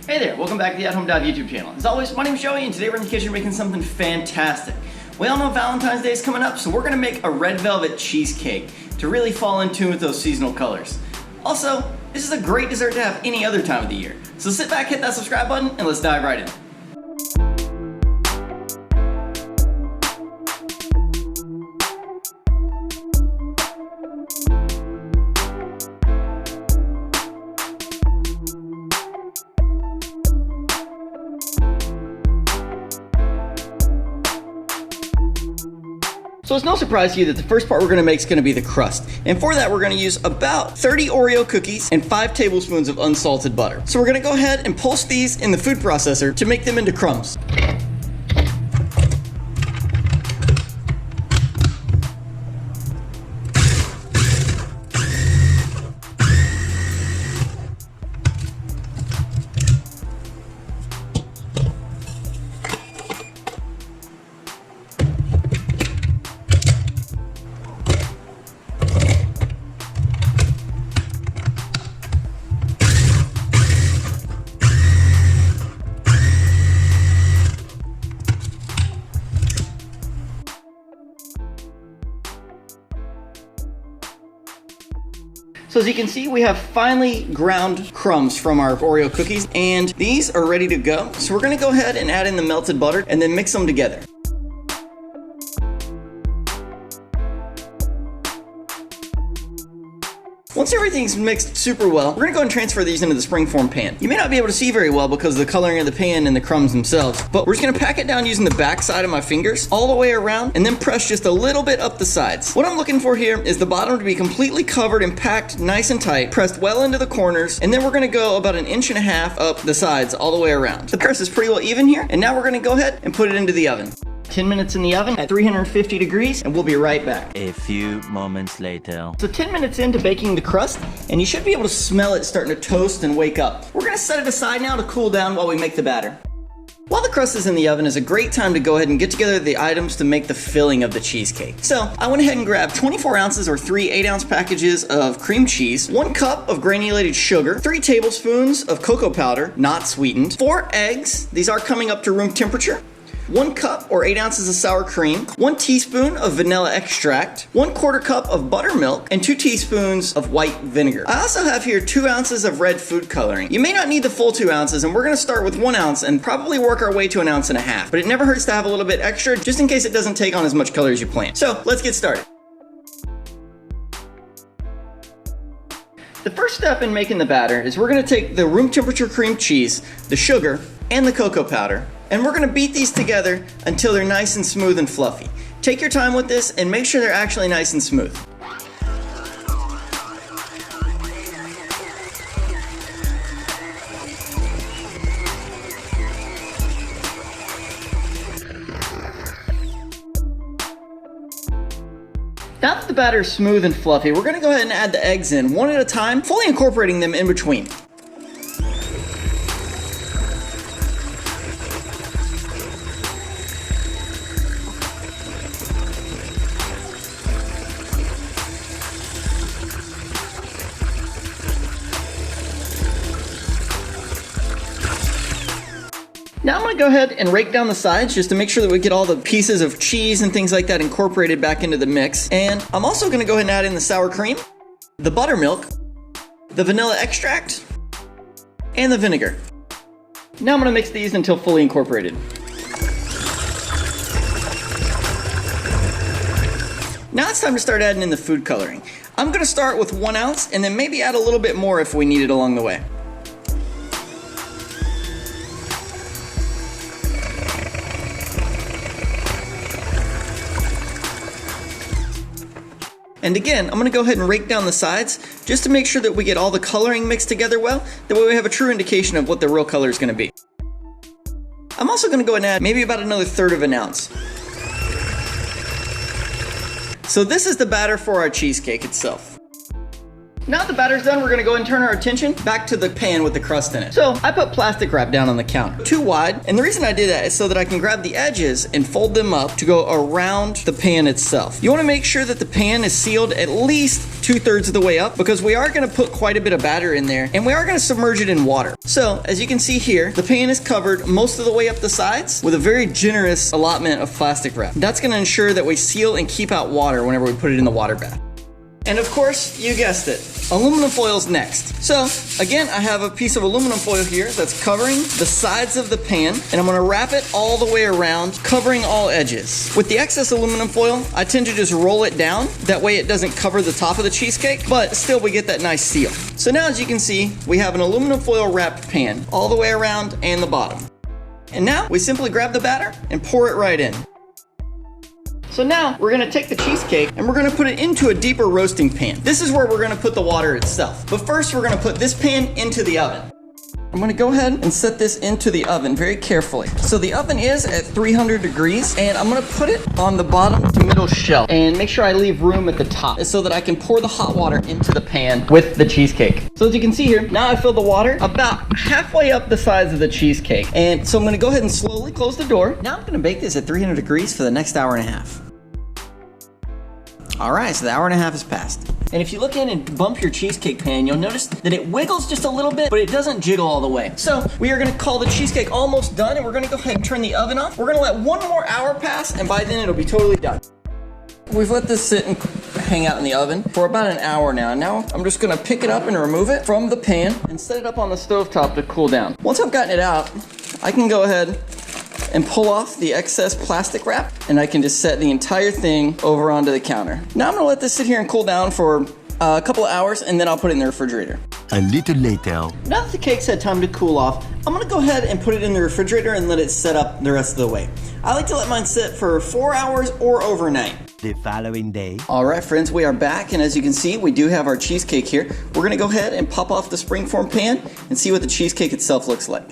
Hey there, welcome back to the athomedive YouTube channel. As always, my name is Joey, and today we're in the kitchen making something fantastic. We all know Valentine's Day is coming up, so we're gonna make a red velvet cheesecake to really fall in tune with those seasonal colors. Also, this is a great dessert to have any other time of the year. So sit back, hit that subscribe button, and let's dive right in. So it's no surprise to you that the first part we're going to make is going to be the crust. And for that, we're going to use about 30 Oreo cookies and 5 tablespoons of unsalted butter. So we're going to go ahead and pulse these in the food processor to make them into crumbs. So as you can see, we have finely ground crumbs from our Oreo cookies, and these are ready to go. So we're gonna go ahead and add in the melted butter and then mix them together. Once everything's mixed super well, we're gonna go and transfer these into the springform pan. You may not be able to see very well because of the coloring of the pan and the crumbs themselves, but we're just gonna pack it down using the back side of my fingers all the way around and then press just a little bit up the sides. What I'm looking for here is the bottom to be completely covered and packed nice and tight, pressed well into the corners, and then we're gonna go about 1.5 inches up the sides all the way around. The crust is pretty well even here, and now we're gonna go ahead and put it into the oven. 10 minutes in the oven at 350 degrees, and we'll be right back. A few moments later. So 10 minutes into baking the crust, and you should be able to smell it starting to toast and wake up. We're gonna set it aside now to cool down while we make the batter. While the crust is in the oven is a great time to go ahead and get together the items to make the filling of the cheesecake. So I went ahead and grabbed 24 ounces or 3 8-ounce packages of cream cheese, 1 cup of granulated sugar, 3 tablespoons of cocoa powder, not sweetened, 4 eggs, these are coming up to room temperature, 1 cup or 8 ounces of sour cream, 1 teaspoon of vanilla extract, 1/4 cup of buttermilk, and 2 teaspoons of white vinegar. I also have here 2 ounces of red food coloring. You may not need the full 2 ounces, and we're gonna start with 1 ounce and probably work our way to 1.5 ounces, but it never hurts to have a little bit extra just in case it doesn't take on as much color as you plan. So let's get started. The first step in making the batter is we're gonna take the room temperature cream cheese, the sugar, and the cocoa powder, and we're gonna beat these together until they're nice and smooth and fluffy. Take your time with this and make sure they're actually nice and smooth. Now that the batter is smooth and fluffy, we're gonna go ahead and add the eggs in one at a time, fully incorporating them in between. Now I'm gonna go ahead and rake down the sides just to make sure that we get all the pieces of cheese and things like that incorporated back into the mix. And I'm also gonna go ahead and add in the sour cream, the buttermilk, the vanilla extract, and the vinegar. Now I'm gonna mix these until fully incorporated. Now it's time to start adding in the food coloring. I'm gonna start with 1 ounce and then maybe add a little bit more if we need it along the way. And again, I'm gonna go ahead and rake down the sides just to make sure that we get all the coloring mixed together well. That way we have a true indication of what the real color is gonna be. I'm also gonna go ahead and add maybe about another 1/3 ounce. So this is the batter for our cheesecake itself. Now that the batter's done, we're gonna go ahead and turn our attention back to the pan with the crust in it. So I put plastic wrap down on the counter, too wide, and the reason I did that is so that I can grab the edges and fold them up to go around the pan itself. You wanna make sure that the pan is sealed at least 2/3 of the way up, because we are gonna put quite a bit of batter in there, and we are gonna submerge it in water. So as you can see here, the pan is covered most of the way up the sides with a very generous allotment of plastic wrap. That's gonna ensure that we seal and keep out water whenever we put it in the water bath. And of course, you guessed it, aluminum foil's next. So again, I have a piece of aluminum foil here that's covering the sides of the pan, and I'm gonna wrap it all the way around, covering all edges. With the excess aluminum foil, I tend to just roll it down. That way it doesn't cover the top of the cheesecake, but still we get that nice seal. So now as you can see, we have an aluminum foil wrapped pan all the way around and the bottom. And now we simply grab the batter and pour it right in. So now we're gonna take the cheesecake and we're gonna put it into a deeper roasting pan. This is where we're gonna put the water itself. But first we're gonna put this pan into the oven. I'm gonna go ahead and set this into the oven very carefully. So the oven is at 300 degrees, and I'm gonna put it on the bottom to middle shelf and make sure I leave room at the top so that I can pour the hot water into the pan with the cheesecake. So as you can see here, now I fill the water about halfway up the sides of the cheesecake. And so I'm gonna go ahead and slowly close the door. Now I'm gonna bake this at 300 degrees for the next hour and a half. All right, so the hour and a half has passed. And if you look in and bump your cheesecake pan, you'll notice that it wiggles just a little bit, but it doesn't jiggle all the way. So we are gonna call the cheesecake almost done, and we're gonna go ahead and turn the oven off. We're gonna let one more hour pass, and by then it'll be totally done. We've let this sit and hang out in the oven for about an hour now. Now I'm just gonna pick it up and remove it from the pan and set it up on the stovetop to cool down. Once I've gotten it out, I can go ahead and pull off the excess plastic wrap, and I can just set the entire thing over onto the counter. Now I'm gonna let this sit here and cool down for a couple of hours, and then I'll put it in the refrigerator. A little later. Now that the cake's had time to cool off, I'm gonna go ahead and put it in the refrigerator and let it set up the rest of the way. I like to let mine sit for 4 hours or overnight. The following day. All right, friends, we are back, and as you can see, we do have our cheesecake here. We're gonna go ahead and pop off the springform pan and see what the cheesecake itself looks like.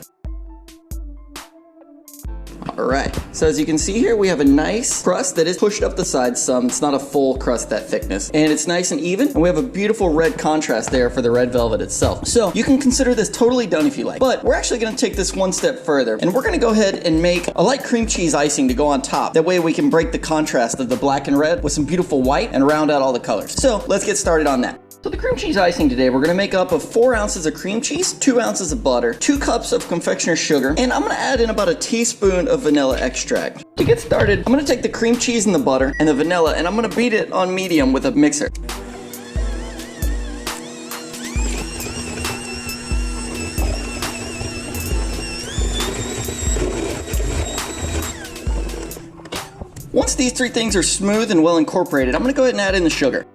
All right, so as you can see here, we have a nice crust that is pushed up the sides some. It's not a full crust that thickness, and it's nice and even, and we have a beautiful red contrast there for the red velvet itself. So you can consider this totally done if you like, but we're actually gonna take this one step further, and we're gonna go ahead and make a light cream cheese icing to go on top. That way we can break the contrast of the black and red with some beautiful white and round out all the colors. So let's get started on that. So the cream cheese icing today, we're gonna make up of 4 ounces of cream cheese, 2 ounces of butter, 2 cups of confectioner sugar, and I'm gonna add in about a teaspoon of vanilla extract. To get started, I'm gonna take the cream cheese and the butter and the vanilla, and I'm gonna beat it on medium with a mixer. Once these 3 things are smooth and well incorporated, I'm gonna go ahead and add in the sugar.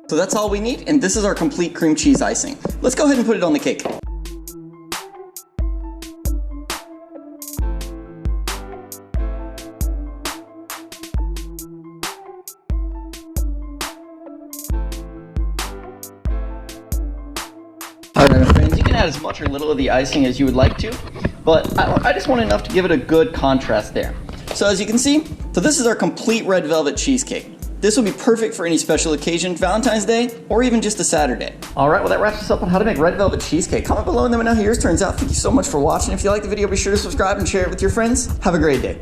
So that's all we need, and this is our complete cream cheese icing. Let's go ahead and put it on the cake. All right, my friends, you can add as much or little of the icing as you would like to, but I just want enough to give it a good contrast there. So as you can see, this is our complete red velvet cheesecake. This will be perfect for any special occasion, Valentine's Day, or even just a Saturday. All right, well that wraps us up on how to make red velvet cheesecake. Comment below and let me know how yours turns out. Thank you so much for watching. If you liked the video, be sure to subscribe and share it with your friends. Have a great day.